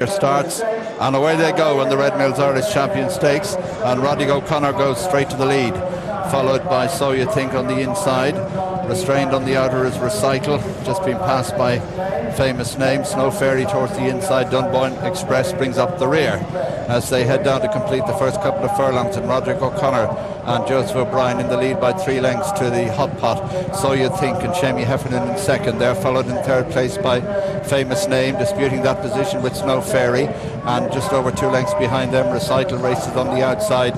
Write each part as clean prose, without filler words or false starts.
Starts and away they go on the Red Mills Irish Champion Stakes, and Roddy O'Connor goes straight to the lead, followed by So You Think on the inside. Restrained on the outer is Recital, just been passed by Famous Name. Snow Fairy towards the inside. Dunboyne Express brings up the rear as they head down to complete the first couple of furlongs, and Roderick O'Connor and Joseph O'Brien in the lead by 3 lengths to the hot pot. So You Think and Shamie Heffernan in second. They're followed in third place by Famous Name, disputing that position with Snow Fairy, and just over 2 lengths behind them Recital races on the outside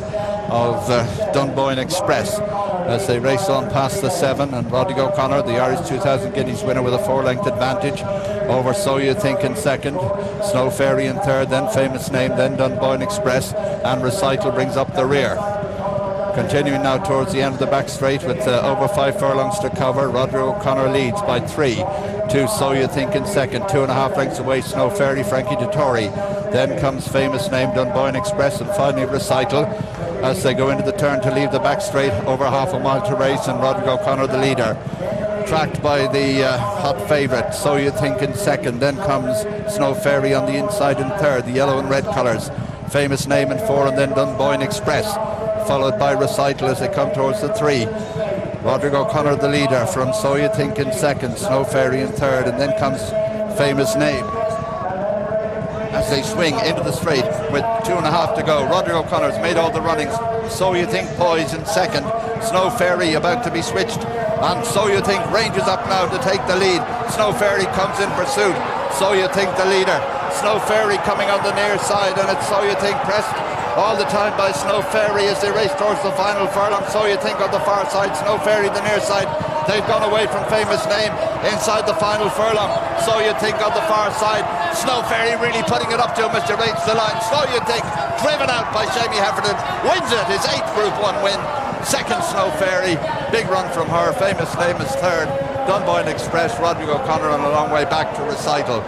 of Dunboyne Express as they race on past the 7, and Roddy O'Connor, the Irish 2000 Guineas winner, with a 4-length advantage over So You Think in second, Snow Fairy in third, then Famous Name, then Dunboyne Express, and Recital brings up the rear. Continuing now towards the end of the back straight with over 5 furlongs to cover, Roderick O'Connor leads by 3 to So You Think in second. 2.5 lengths away Snow Fairy, Frankie Dettori. Then comes Famous Name, Dunboyne Express, and finally Recital as they go into the turn to leave the back straight. Over half a mile to race, and Roderick O'Connor the leader, tracked by the hot favourite So You Think in second. Then comes Snow Fairy on the inside in third, the yellow and red colours. Famous Name in 4, and then Dunboyne Express, followed by Recital as they come towards the 3. Roderick O'Connor the leader from So You Think in second, Snow Fairy in third, and then comes Famous Name as they swing into the straight with 2.5 to go. Roderick O'Connor's made all the runnings. So You Think poised in second, Snow Fairy about to be switched, and So You Think ranges up now to take the lead. Snow Fairy comes in pursuit. So You Think the leader, Snow Fairy coming on the near side, and it's So You Think pressed all the time by Snow Fairy as they race towards the final furlong. So You Think on the far side, Snow Fairy the near side. They've gone away from Famous Name inside the final furlong. So You Think on the far side. Snow Fairy really putting it up to him as they race the line. So You Think driven out by Shamie Heffernan, wins it, his 8th Group 1 win. Second Snow Fairy, big run from her. Famous Name is third. Dunboyne Express, Roderick O'Connor on a long way back to Recital.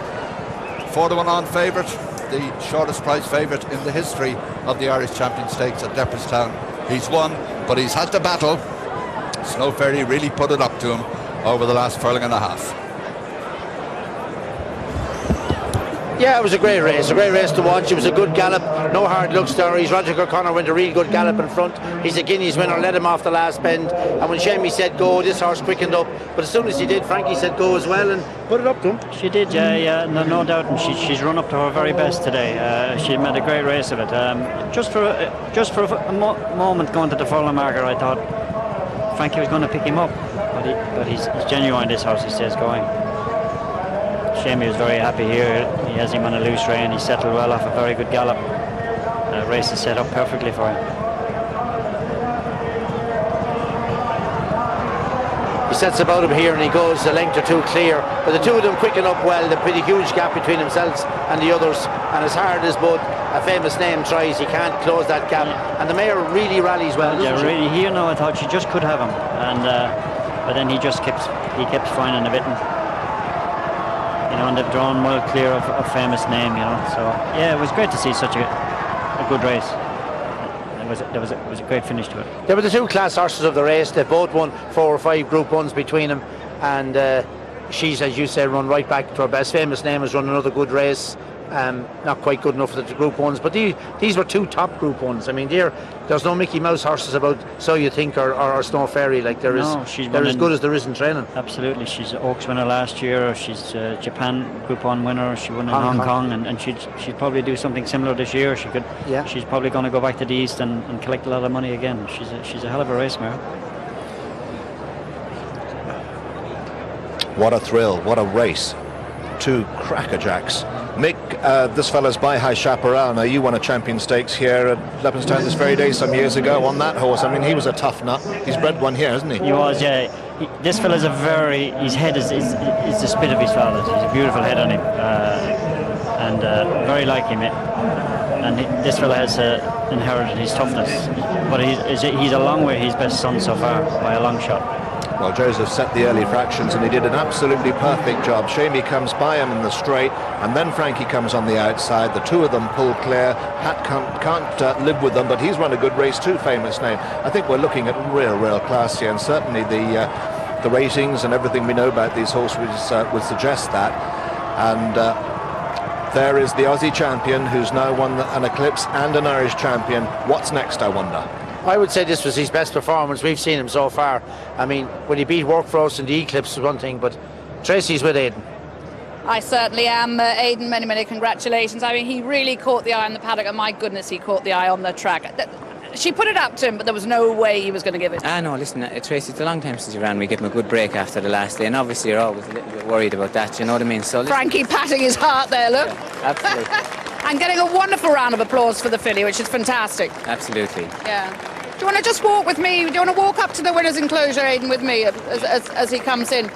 4-1 on favourite, the shortest price favourite in the history of the Irish Champion Stakes at Leopardstown. He's won, but he's had to battle. Snow Fairy really put it up to him over the last furlong and a half. Yeah, it was a great race to watch. It was a good gallop, no hard luck stories. Roderick O'Connor went a real good gallop in front. He's a Guineas winner, led him off the last bend, and when Shamie said go, this horse quickened up, but as soon as he did, Frankie said go as well and put it up to him. She did, no doubt, and she's run up to her very best today. She made a great race of it. Just for a moment going to the furlong marker, I thought Frankie was going to pick him up, but he's genuine, this horse. He stays going. Shamie was very happy here. He has him on a loose rein. He settled well off a very good gallop. The race is set up perfectly for him. He sets about him here and he goes a length or 2 clear, but the 2 of them quicken up well. They're pretty huge gap between themselves and the others, and as hard as both a Famous Name tries, he can't close that gap, and the mare really rallies well. Yeah, really, here now I thought she just could have him, and but then he kept finding a bit, and they've drawn well clear of Famous Name, so yeah, it was great to see such a good race. It was a great finish to it. They were the 2 class horses of the race. They both won 4 or 5 Group 1s between them, and she's, as you said, run right back to her best. Famous Name has run another good race. Not quite good enough for the Group 1s, but these were 2 top Group 1s. I mean, there's no Mickey Mouse horses about So You Think or Snow Fairy. Like they're as good as there is in training. Absolutely, she's an Oaks winner last year. She's Japan Group 1 winner. She won in Hong Kong, and she'd probably do something similar this year. She could. Yeah. She's probably going to go back to the East and collect a lot of money again. She's a hell of a race mare. What a thrill! What a race! 2 crackerjacks. Mick, this fella's by High Chaparral. Now, you won a Champion Stakes here at Leopardstown this very day some years ago on that horse. I mean, he was a tough nut. He's bred one here, hasn't he? He was, yeah. This fella's his head is the spit of his father's. He's a beautiful head on him, and very like him. And this fella has inherited his toughness, but he's a long way his best son so far by a long shot. Well, Joseph set the early fractions and he did an absolutely perfect job. Shamie comes by him in the straight, and then Frankie comes on the outside. The 2 of them pull clear. Hat can't live with them, but he's run a good race too, Famous Name. I think we're looking at real class here, and certainly the ratings and everything we know about these horses would suggest that. And There is the Aussie champion who's now won an Eclipse and an Irish champion. What's next, I wonder? I would say this was his best performance we've seen him so far. I mean, when he beat Workforce in the Eclipse was one thing, but Tracy's with Aidan. I certainly am. Aidan, many, many congratulations. I mean, he really caught the eye on the paddock, and my goodness, he caught the eye on the track. She put it up to him, but there was no way he was going to give it. No, listen, Tracy, it's a long time since you ran. We gave him a good break after the last day, and obviously you're always a little bit worried about that, you know what I mean? So Frankie patting his heart there, look. Yeah, absolutely. And getting a wonderful round of applause for the filly, which is fantastic. Absolutely. Yeah. Do you want to just walk with me? Do you want to walk up to the winner's enclosure, Aidan, with me as he comes in?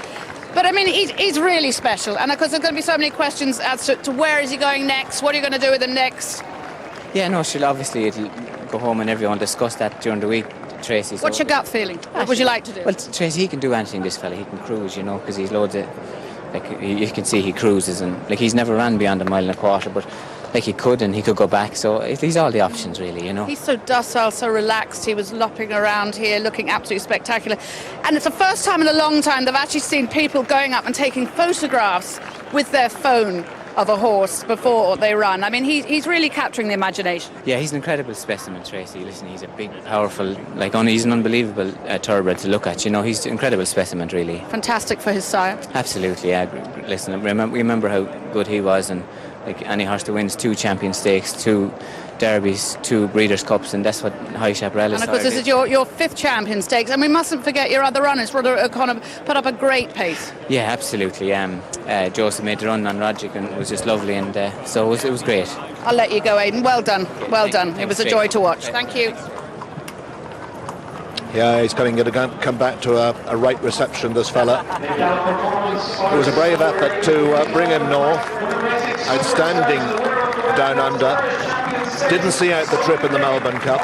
But I mean, he's really special, and of course there's going to be so many questions as to where is he going next, what are you going to do with him next? Yeah, no, she'll obviously go home and everyone discuss that during the week, Tracy. So What's your gut feeling? What would you like to do? Well, Tracy, he can do anything, this fella. He can cruise, you know, because he's loads of, like, you can see he cruises, and like he's never ran beyond 1.25 miles, but like he could, and he could go back. So he's all the options, really, you know. He's so docile, so relaxed. He was lopping around here, looking absolutely spectacular. And it's the first time in a long time they've actually seen people going up and taking photographs with their phone of a horse before they run. I mean, he's really capturing the imagination. Yeah, he's an incredible specimen, Tracy. Listen, he's a big, powerful, he's an unbelievable thoroughbred to look at. You know, he's an incredible specimen, really. Fantastic for his sire. Absolutely, yeah. Listen, remember how good he was, and like any horse that wins 2 champion stakes, 2 derbies, 2 breeders' cups, and that's what High Chaparral is. And of course, this is your 5th champion stakes, and we mustn't forget your other runners. Rudder O'Connor put up a great pace. Yeah, absolutely. Joseph made the run on Roderick, and it was just lovely, and so it was great. I'll let you go, Aidan. Well done, well done. It was a joy to watch. Thank you. Yeah, he's going to come back to a right reception, this fella. It was a brave effort to bring him north. Outstanding down under. Didn't see out the trip in the Melbourne Cup.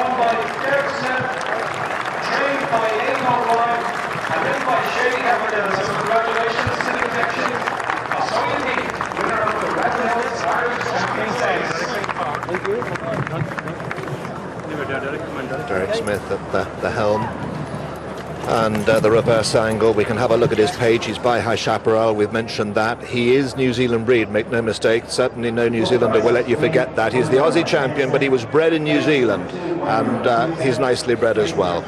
Derek Smith at the helm, and the reverse angle. We can have a look at his page. He's by High Chaparral. We've mentioned that. He is New Zealand breed, make no mistake. Certainly no New Zealander will let you forget that. He's the Aussie champion, but he was bred in New Zealand, and he's nicely bred as well.